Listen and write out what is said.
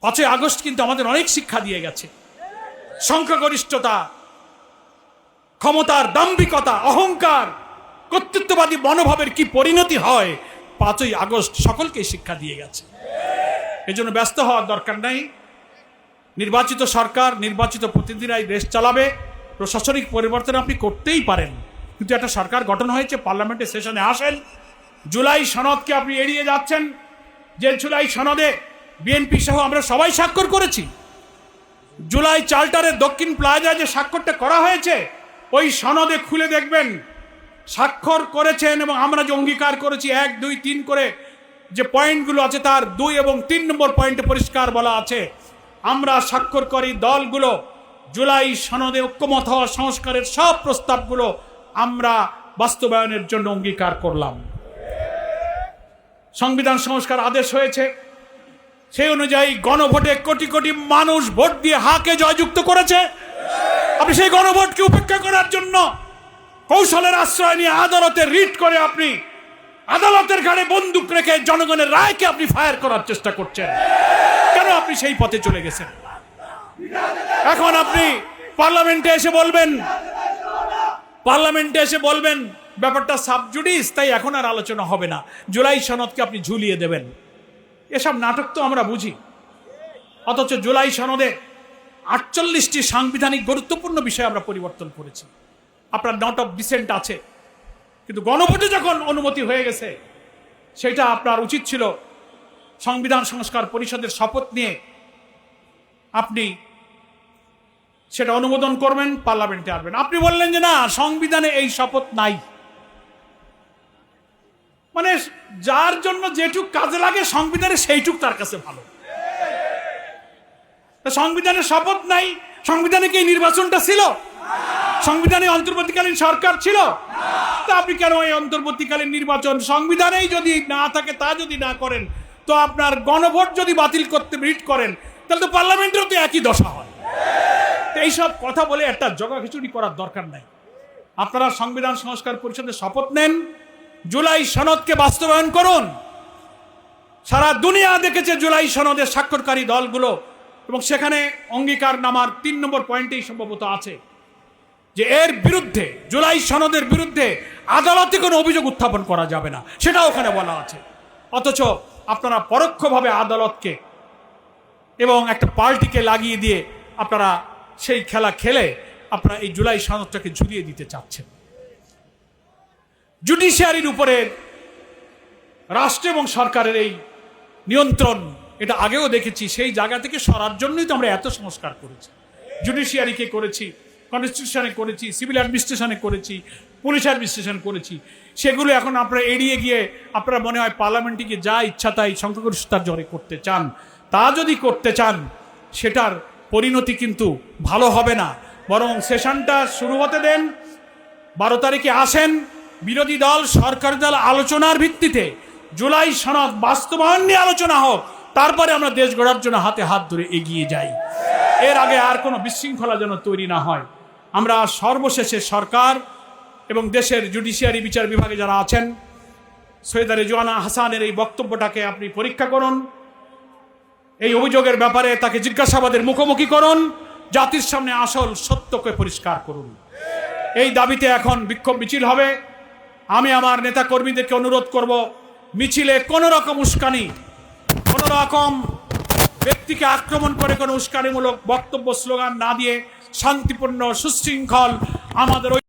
5ই August কিন্তু আমাদের অনেক শিক্ষা দিয়ে গেছে। সংখ্যাগরিষ্ঠতা, ক্ষমতার দাম্ভিকতা, অহংকার, কর্তৃত্ববাদী মনোভাবের কি পরিণতি হয় 5ই আগস্ট সকলকে শিক্ষা দিয়ে গেছে। এজন্য ব্যস্ত হওয়ার দরকার নাই। নির্বাচিত সরকার, নির্বাচিত প্রতিনিধিরাই দেশ চালাবে। প্রশাসনিক পরিবর্তন আপনি করতেই পারেন, কিন্তু একটা সরকার গঠন হয়েছে, পার্লামেন্টের সেশনে আসেন। জুলাই সনদকে আপনি এড়িয়ে যাচ্ছেন, যে জুলাই সনদে বিএনপি সহ আমরা সবাই স্বাক্ষর করেছি। জুলাই চার্টারের দক্ষিণ প্লাজায় যে স্বাক্ষরটা করা হয়েছে, ওই সনদে খুলে দেখবেন স্বাক্ষর করেছেন এবং আমরা যে অঙ্গীকার করেছি 1, 2, 3 করে যে পয়েন্টগুলো আছে, তার 2 এবং 3 নম্বর পয়েন্টে পরিষ্কার বলা আছে, আমরা স্বাক্ষরকারী দলগুলো জুলাই সনদে ঐক্যমত হওয়া সংস্কারের সব প্রস্তাবগুলো আমরা বাস্তবায়নের জন্য অঙ্গীকার করলাম। সংবিধান সংস্কার আদেশ হয়েছে, সেই অনুযায়ী গণভোটে কোটি কোটি মানুষ ভোট দিয়ে হাকে জয়যুক্ত করেছে। আপনি সেই গণভোটকে উপেক্ষা করার জন্য কৌশলের আশ্রয় নিয়ে আদালতে রিট করে আপনি আদালতের ঘাড়ে বন্দুক রেখে জনগণের রায়কে আপনি ফায়ার করার চেষ্টা করছেন। কেন আপনি সেই পথে চলে গেছেন? এখন আপনি পার্লামেন্টে এসে বলবেন ব্যাপারটা সাবজুডিস, তাই এখন আর আলোচনা হবে না, জুলাই সনদকে আপনি ঝুলিয়ে দেবেন। এসব নাটক তো আমরা বুঝি। অথচ জুলাই সনদে 48টি সাংবিধানিক গুরুত্বপূর্ণ বিষয় আমরা পরিবর্তন করেছি। আপনার নট অফ ডিসেন্ট আছে, কিন্তু গণভোটে যখন অনুমতি হয়ে গেছে, সেটা আপনার উচিত ছিল সংবিধান সংস্কার পরিষদের শপথ নিয়ে আপনি সেটা অনুমোদন করবেন, পার্লামেন্টে আসবেন। আপনি বললেন যে না, সংবিধানে এই শপথ নাই। মানে যার জন্য যেটুক কাজে লাগে সংবিধানে সেইটুক তার কাছে ভালো। সংবিধানে শপথ নাই, সংবিধানে কি নির্বাচনটা ছিল? সংবিধানে অন্তর্বর্তীকালীন সরকার ছিল? তা আপনি কেন এই অন্তর্বর্তীকালীন নির্বাচন সংবিধানেই যদি না থাকে, তা যদি না করেন, তো আপনার গণভোট যদি বাতিল করতে রিট করেন, তাহলে তো পার্লামেন্টেও তো একই দশা হয়। এইসব কথা বলে একটা জগাখিচুড়ি করার দরকার নাই। আপনারা সংবিধান সংস্কার পরিষদে শপথ নেন, জুলাই সনদকে বাস্তবায়ন করুন। সারা দুনিয়া দেখেছে জুলাই সনদের স্বাক্ষরকারী দলগুলো, এবং সেখানে অঙ্গীকার নামার 3 নম্বর পয়েন্টেই সম্ভবত আছে যে এর বিরুদ্ধে, জুলাই সনদের বিরুদ্ধে আদালতে কোনো অভিযোগ উত্থাপন করা যাবে না, সেটা ওখানে বলা আছে। অথচ আপনারা পরোক্ষভাবে আদালতকে এবং একটা পার্টিকে লাগিয়ে দিয়ে আপনারা সেই খেলা খেলে আপনারা এই জুলাই সনদটাকে ঝুলিয়ে দিতে চাচ্ছেন। জুডিশিয়ারির উপরে রাষ্ট্র এবং সরকারের এই নিয়ন্ত্রণ, এটা আগেও দেখেছি, সেই জায়গা থেকে সরার জন্যই তো আমরা এত সংস্কার করেছি। জুডিশিয়ারিকে করেছি, কনস্টিটিউশনে করেছি, সিভিল অ্যাডমিনিস্ট্রেশনে করেছি, পুলিশ অ্যাডমিনিস্ট্রেশন করেছি। সেগুলো এখন আপনারা এড়িয়ে গিয়ে আপনারা মনে হয় পার্লামেন্টে গিয়ে যা ইচ্ছা তাই সংখ্যাগরিষ্ঠতার জোরে করতে চান। তা যদি করতে চান, সেটার পরিণতি কিন্তু ভালো হবে না। বরং সেশনটা শুরু হতে দেন, 12 তারিখে আসেন, বিরোধী দল সরকারি দল আলোচনার ভিত্তিতে জুলাই সনদ বাস্তবায়ন নিয়ে আলোচনা হোক, তারপরে আমরা দেশ গড়ার জন্য হাতে হাত ধরে এগিয়ে যাই। এর আগে আর কোনো বিশৃঙ্খলা যেন তৈরি না হয়। আমরা সর্বশেষে সরকার এবং দেশের জুডিশিয়ারি বিচার বিভাগে যারা আছেন, সৈয়দা রেজওয়ানা হাসানের এই বক্তব্যটাকে আপনি পরীক্ষা করুন, এই অভিযোগের ব্যাপারে তাকে জিজ্ঞাসাবাদের মুখোমুখি করুন, জাতির সামনে আসল সত্যকে পরিষ্কার করুন। এই দাবিতে এখন বিক্ষোভ মিছিল হবে। আমি আমার নেতা কর্মীদেরকে অনুরোধ করব, মিছিলে কোনো রকম উস্কানি, কোনো রকম ব্যক্তিকে আক্রমণ করে কোনো উস্কানিমূলক বক্তব্য স্লোগান না দিয়ে শান্তিপূর্ণ সুশৃঙ্খল আমাদের